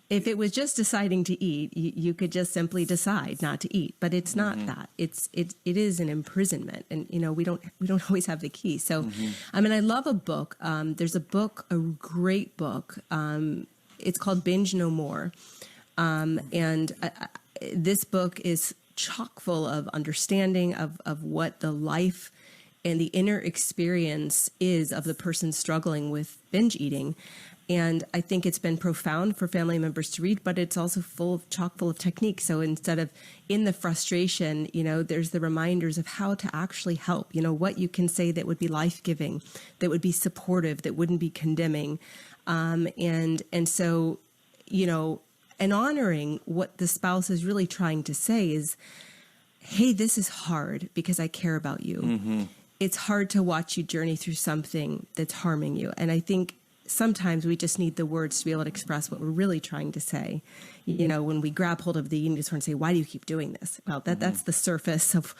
If it was just deciding to eat, you could just simply decide not to eat. But it's not that. It is an imprisonment, and we don't always have the key. So, I love a book. There's a great book. It's called Binge No More, and this book is chock full of understanding of what the life and the inner experience is of the person struggling with binge eating. And I think it's been profound for family members to read, but it's also chock full of technique. So instead of in the frustration, there's the reminders of how to actually help, what you can say that would be life-giving, that would be supportive, that wouldn't be condemning. And so, and honoring what the spouse is really trying to say is, hey, this is hard because I care about you. It's hard to watch you journey through something that's harming you. And I think sometimes we just need the words to be able to express what we're really trying to say. You know, when we grab hold of the eating disorder and say, why do you keep doing this? Well, that's the surface of,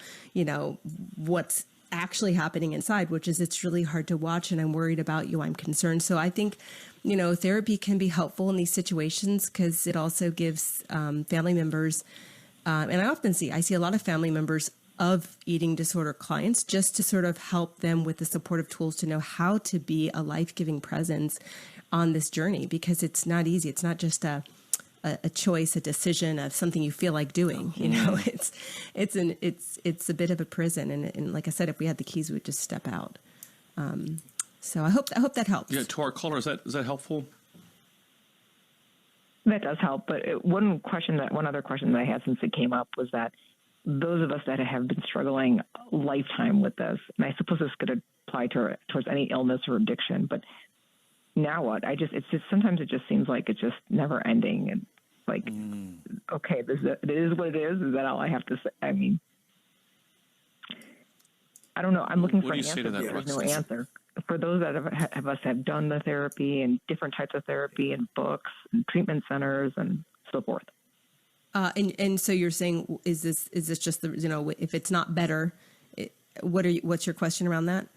what's actually happening inside, which is it's really hard to watch, and I'm worried about you. I'm concerned. So I think, therapy can be helpful in these situations because it also gives family members, and I see a lot of family members of eating disorder clients just to sort of help them with the supportive tools to know how to be a life-giving presence on this journey, because it's not easy. It's not just a choice, a decision of something you feel like doing. It's a bit of a prison. And like I said, if we had the keys, we would just step out. So I hope that helps. Yeah. To our caller, is that helpful? That does help. But one other question that I had since it came up was that those of us that have been struggling a lifetime with this, and I suppose this could apply towards any illness or addiction, but now what? Sometimes it just seems like it's just never ending. And like, okay, it is what it is. Is that all I have to say? I mean, I don't know. I'm looking for an answer. There's no answer. For those that have done the therapy and different types of therapy and books and treatment centers and so forth. And so you're saying, is this just if it's not better, what's your question around that?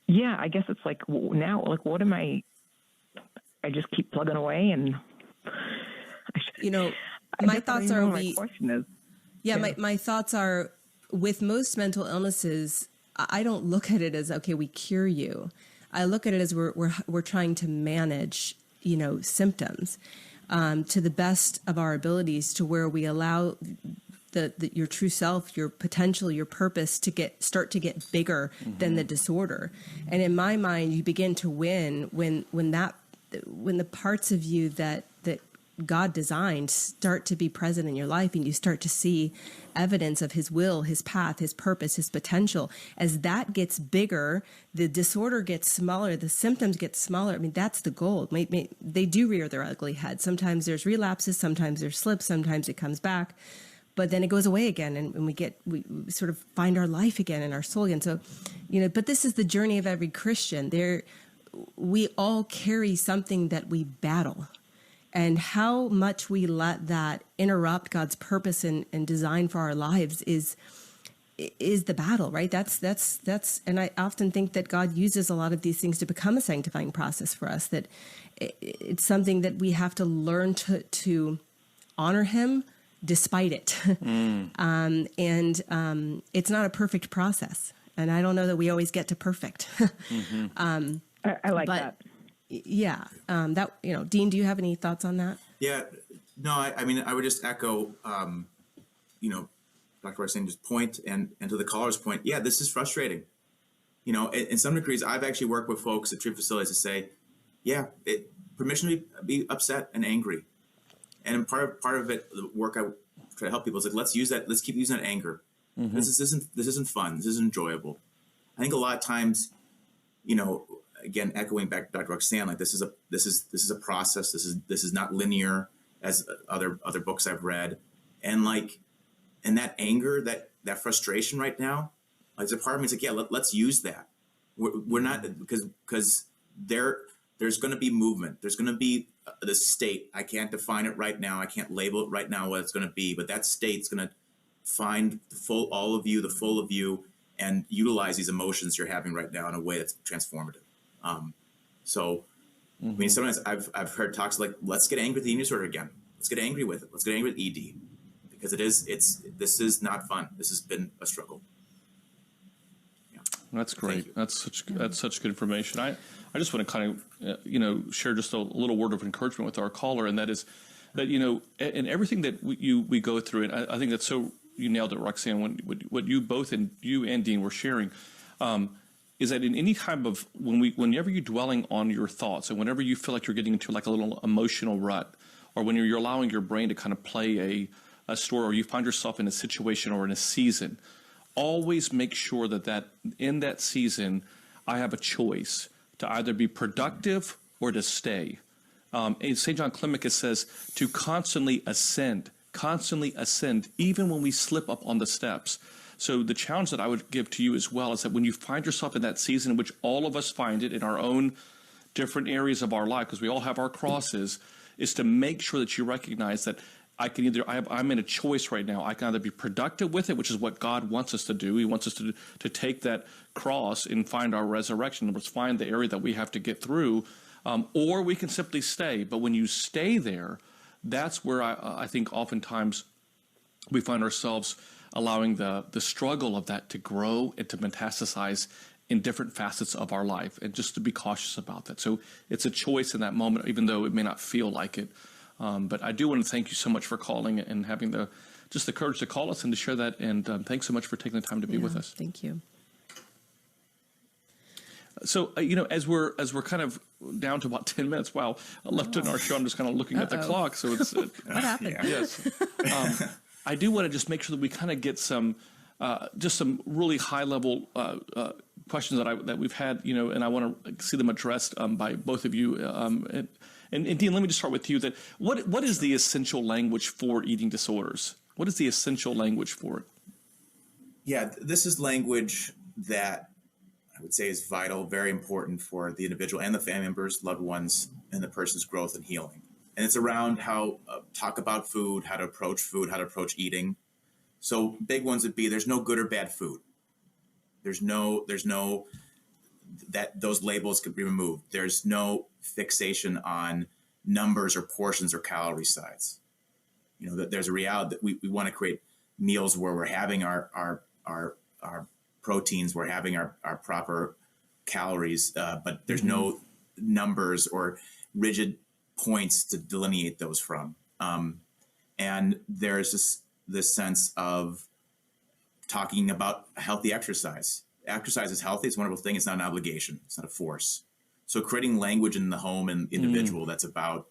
Yeah, I guess it's like now, like, what am I just keep plugging away and, my thoughts are, my question is, my thoughts are, with most mental illnesses, I don't look at it as, okay, we cure you. I look at it as we're trying to manage, symptoms. To the best of our abilities, to where we allow your true self, your potential, your purpose to start to get bigger than the disorder. And in my mind, you begin to win when the parts of you that God designed start to be present in your life, and you start to see evidence of his will, his path, his purpose, his potential. As that gets bigger, the disorder gets smaller, the symptoms get smaller. I mean, that's the goal. They do rear their ugly head. Sometimes there's relapses, sometimes there's slips, sometimes it comes back, but then it goes away again, and we sort of find our life again and our soul again. So, but this is the journey of every Christian. We all carry something that we battle. And how much we let that interrupt God's purpose and design for our lives is the battle, right? That's, and I often think that God uses a lot of these things to become a sanctifying process for us, that it's something that we have to learn to honor him despite it. It's not a perfect process. And I don't know that we always get to perfect. I like that. Yeah. Dean, do you have any thoughts on that? Yeah. No, I mean, I would just echo, Dr. Roxanne's point and to the caller's point. Yeah, this is frustrating. In some degrees, I've actually worked with folks at treatment facilities to say, permission to be upset and angry. And part of it, the work I try to help people is like, let's use that. Let's keep using that anger. This isn't fun. This isn't enjoyable. I think a lot of times, again, echoing back to Dr. Roxanne, like this is a process. This is not linear as other books I've read, and that anger, that frustration right now, like there's a part of me is like, let's use that. We're not, because there's going to be movement. There's going to be the state. I can't define it right now. I can't label it right now what it's going to be, but that state's going to find the full of you, and utilize these emotions you're having right now in a way that's transformative. I mean, sometimes I've heard talks like, let's get angry with the eating disorder again. Let's get angry with it. Let's get angry with ED, because this is not fun. This has been a struggle. Yeah. That's great. That's such good information. I just want to kind of, share just a little word of encouragement with our caller. And that is that, in everything that we go through, and I think that's so, you nailed it, Roxanne, what you both, and you and Dean were sharing, is that in any type of, whenever you're dwelling on your thoughts, and whenever you feel like you're getting into like a little emotional rut, or when you're allowing your brain to kind of play a story, or you find yourself in a situation or in a season, always make sure that in that season, I have a choice to either be productive or to stay. St. John Climacus says to constantly ascend constantly ascend, even when we slip up on the steps. So the challenge that I would give to you as well is that when you find yourself in that season in which all of us find it in our own different areas of our life, because we all have our crosses, is to make sure that you recognize that I'm in a choice right now. I can either be productive with it, which is what God wants us to do. He wants us to take that cross and find our resurrection. Let's find the area that we have to get through, or we can simply stay. But when you stay there, that's where I think oftentimes we find ourselves allowing the struggle of that to grow and to metastasize in different facets of our life, and just to be cautious about that. So it's a choice in that moment, even though it may not feel like it. But I do want to thank you so much for calling and having the courage to call us and to share that. And thanks so much for taking the time to be with us. Thank you. So, as we're kind of down to about 10 minutes, left in our show, I'm just kind of looking at the clock. So it's what happened? Yes. I do want to just make sure that we kind of get some really high level questions that we've had, and I want to see them addressed by both of you. And Dean, let me just start with you. That what is the essential language for eating disorders? What is the essential language for it? Yeah, this is language that I would say is vital, very important for the individual and the family members, loved ones, and the person's growth and healing. And it's around how talk about food, how to approach eating. So big ones would be there's no good or bad food. There's no that those labels could be removed. There's no fixation on numbers or portions or calorie size. That there's a reality that we want to create meals where we're having our proteins, we're having our proper calories, but there's no numbers or rigid points to delineate those from. And there's this sense of talking about healthy exercise. Exercise is healthy. It's a wonderful thing. It's not an obligation. It's not a force. So creating language in the home and individual that's about,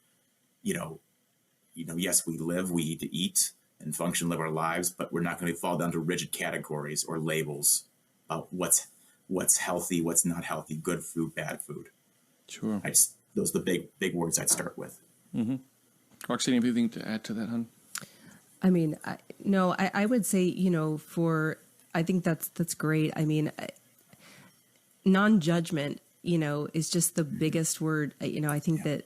yes, we live, we need to eat and function, live our lives, but we're not going to fall down to rigid categories or labels about what's healthy, what's not healthy, good food, bad food. Sure. Those are the big words I'd start with. Mm-hmm. Roxanne, anything to add to that, hon? I mean, I would say, I think that's great. I mean, non-judgment, is just the biggest word, I think that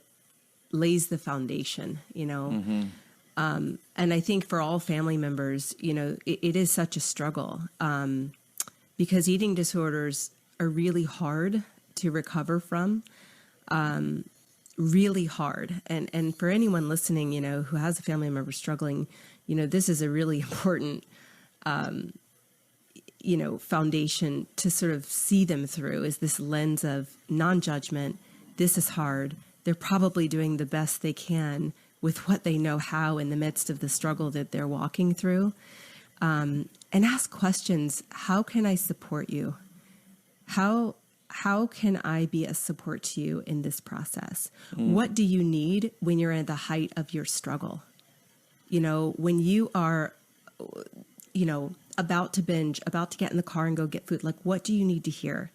lays the foundation, and I think for all family members, it is such a struggle, because eating disorders are really hard to recover from, really hard. And for anyone listening, who has a family member struggling, this is a really important, foundation to sort of see them through, is this lens of non-judgment. This is hard. They're probably doing the best they can with what they know how in the midst of the struggle that they're walking through. And ask questions. How can I support you? How can I be a support to you in this process? What do you need when you're at the height of your struggle? When you are, about to binge, about to get in the car and go get food, like, what do you need to hear?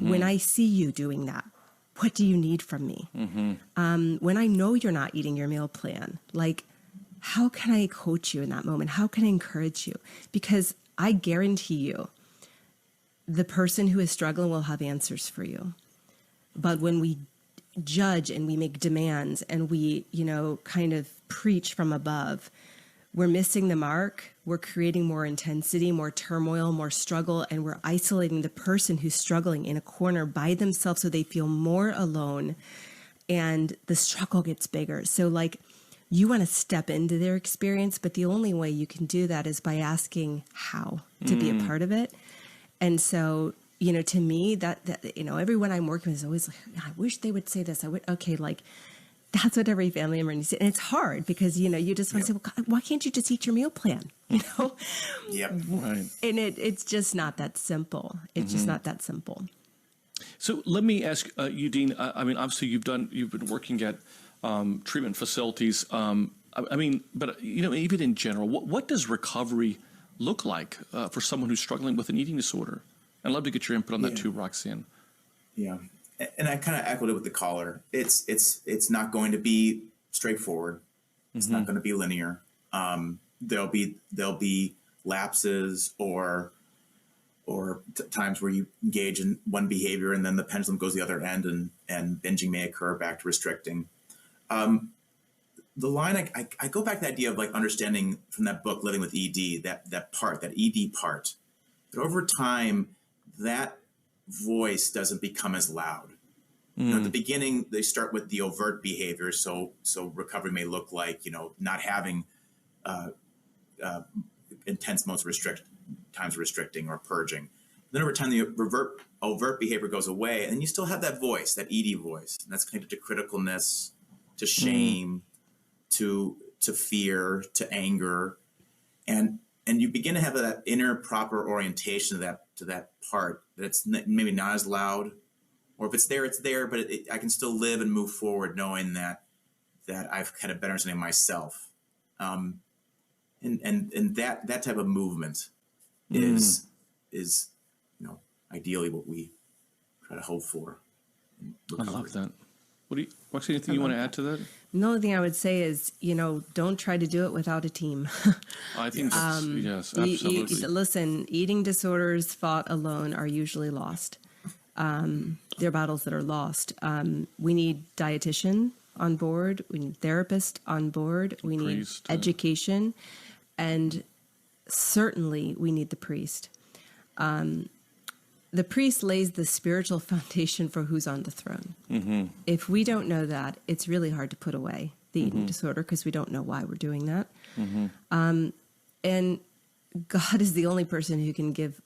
When I see you doing that, what do you need from me? When I know you're not eating your meal plan, like, how can I coach you in that moment? How can I encourage you? Because I guarantee you, the person who is struggling will have answers for you. But when we judge and we make demands and we, kind of preach from above, we're missing the mark. We're creating more intensity, more turmoil, more struggle, and we're isolating the person who's struggling in a corner by themselves so they feel more alone, and the struggle gets bigger. So, you want to step into their experience, but the only way you can do that is by asking how to be a part of it. And so, to me, that everyone I'm working with is always like, I wish they would say this. That's what every family member needs to. And it's hard because, you just want to say, well, God, why can't you just eat your meal plan? Yep. Right. And it's just not that simple. It's just not that simple. So let me ask you, Dean, obviously you've been working at treatment facilities. But even in general, what does recovery look like for someone who's struggling with an eating disorder? I'd love to get your input on that too, Roxanne. Yeah. And I kind of echoed it with the caller. It's not going to be straightforward. It's not going to be linear. there'll be lapses or times where you engage in one behavior and then the pendulum goes the other end, and binging may occur back to restricting. The line, I go back to the idea of like understanding from that book, Living with ED, that ED part, that over time, that voice doesn't become as loud. You know, at the beginning, they start with the overt behavior. So recovery may look like, not having intense modes of times restricting or purging. Then over time, the overt behavior goes away, and you still have that voice, that ED voice, and that's connected to criticalness, to shame, to fear, to anger, and you begin to have that inner proper orientation to that part that's maybe not as loud, or if it's there, but I can still live and move forward knowing that I've had a better understanding of myself, and that type of movement is ideally what we try to hope for. I love that. Roxanne, anything you want to add to that? The only thing I would say is, don't try to do it without a team. I think that's, yes, absolutely. Listen, eating disorders fought alone are usually lost. They're battles that are lost. We need dietitian on board. We need therapist on board. We need education. And certainly we need the priest. The priest lays the spiritual foundation for who's on the throne. Mm-hmm. If we don't know that, it's really hard to put away the eating disorder because we don't know why we're doing that. Mm-hmm. And God is the only person who can give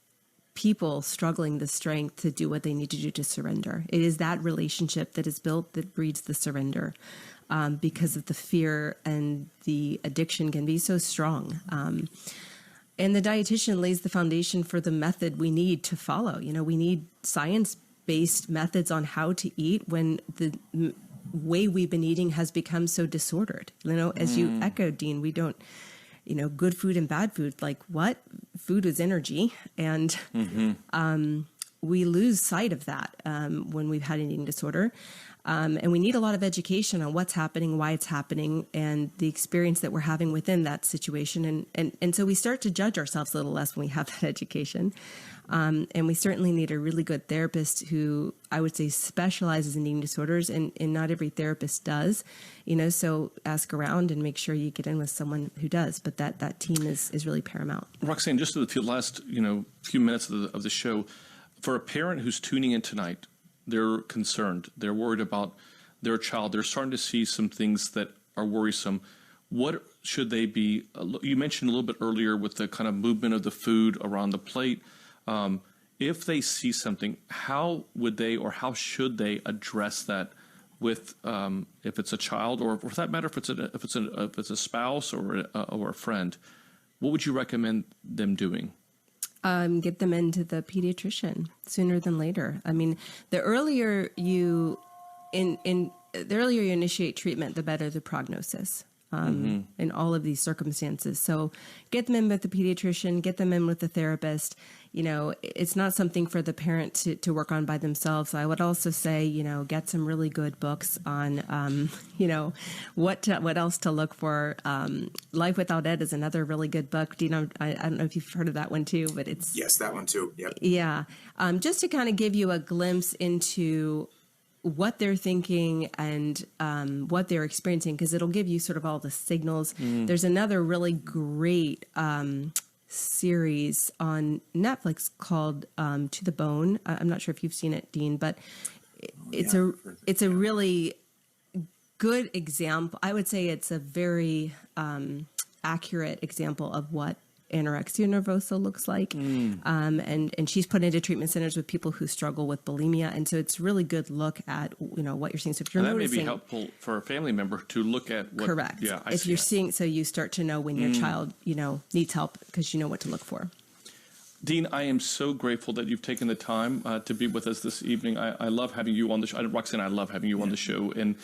people struggling the strength to do what they need to do to surrender. It is that relationship that is built that breeds the surrender, because of the fear, and the addiction can be so strong. And the dietitian lays the foundation for the method we need to follow. We need science-based methods on how to eat when the way we've been eating has become so disordered. As you echoed, Dean, we don't, good food and bad food. Like what? Food is energy. And we lose sight of that when we've had an eating disorder. And we need a lot of education on what's happening, why it's happening, and the experience that we're having within that situation. And so we start to judge ourselves a little less when we have that education. And we certainly need a really good therapist who I would say specializes in eating disorders, and not every therapist does, so ask around and make sure you get in with someone who does. But that team is really paramount. Roxanne, just to the last, few minutes of the show, for a parent who's tuning in tonight, they're concerned. They're worried about their child. They're starting to see some things that are worrisome. What should they be? You mentioned a little bit earlier with the kind of movement of the food around the plate. If they see something, how would they or how should they address that with if it's a child, or for that matter, if it's a spouse or a friend? What would you recommend them doing? Get them into the pediatrician sooner than later. I mean, the earlier you initiate treatment, the better the prognosis in all of these circumstances. So get them in with the pediatrician, get them in with the therapist. It's not something for the parent to work on by themselves. I would also say, get some really good books on, what else to look for. Life Without Ed is another really good book. I don't know if you've heard of that one too, but it's... Yes, that one too. Yep. Yeah. Just to kind of give you a glimpse into what they're thinking and what they're experiencing, because it'll give you sort of all the signals. There's another really great series on Netflix called To the Bone. I'm not sure if you've seen it, Dean, but it's a really good example. I would say it's a very accurate example of what anorexia nervosa looks like. And she's put into treatment centers with people who struggle with bulimia. And so it's a really good look at, what you're seeing. So if you're noticing, that may be helpful for a family member to look at what. Correct. Yeah, if you're seeing, so you start to know when your child, needs help because you know what to look for. Dean, I am so grateful that you've taken the time to be with us this evening. I love having you on the show. Roxanne, I love having you on the show. And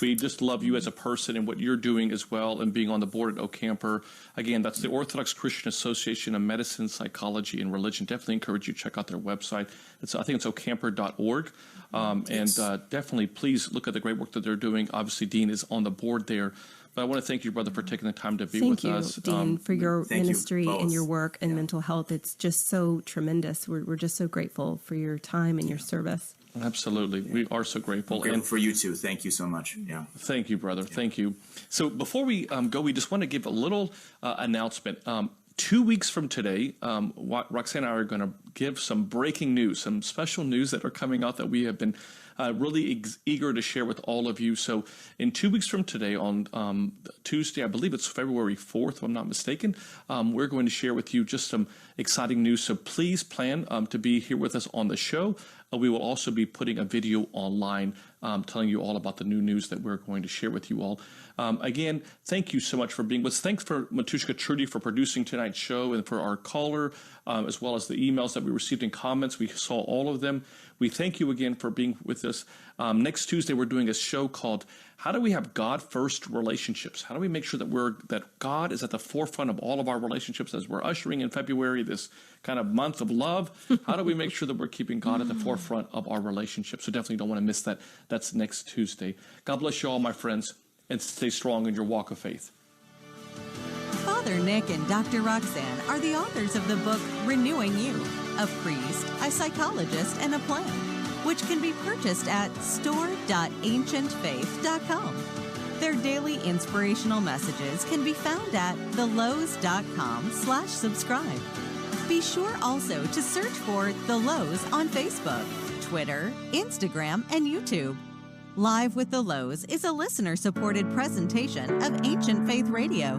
we just love you as a person and what you're doing as well, and being on the board at Ocamper. Again, that's the Orthodox Christian Association of Medicine, Psychology, and Religion. Definitely encourage you to check out their website. I think it's ocamper.org. And definitely please look at the great work that they're doing. Obviously, Dean is on the board there. But I want to thank you, brother, for taking the time to be Thank with you, us. Dean, for your thank you ministry and both. your work and mental health. It's just so tremendous. We're just so grateful for your time and your service. Absolutely. We are so grateful. I'm grateful for you too. Thank you so much. Yeah. Thank you, brother. Thank you. So before we go, we just want to give a little announcement. 2 weeks from today, Roxanne and I are going to give some breaking news, some special news that are coming out that we have been really eager to share with all of you. So in 2 weeks from today, on Tuesday, I believe it's February 4th, if I'm not mistaken, we're going to share with you just some exciting news. So please plan to be here with us on the show. We will also be putting a video online telling you all about the new news that we're going to share with you all. Again, thank you so much for being with us. Thanks for Matushka Trudy for producing tonight's show, and for our caller, as well as the emails that we received in comments. We saw all of them. We thank you again for being with us. Next Tuesday, we're doing a show called "How Do We Have God-First Relationships?" How do we make sure that God is at the forefront of all of our relationships as we're ushering in February, this kind of month of love? How do we make sure that we're keeping God at the forefront of our relationships? So definitely don't want to miss that. That's next Tuesday. God bless you all, my friends, and stay strong in your walk of faith. Father Nick and Dr. Roxanne are the authors of the book Renewing You, a priest, a psychologist, and a plan, which can be purchased at store.ancientfaith.com. Their daily inspirational messages can be found at thelouhs.com/subscribe. Be sure also to search for The Louhs on Facebook, Twitter, Instagram, and YouTube. Live with the Louhs is a listener-supported presentation of Ancient Faith Radio.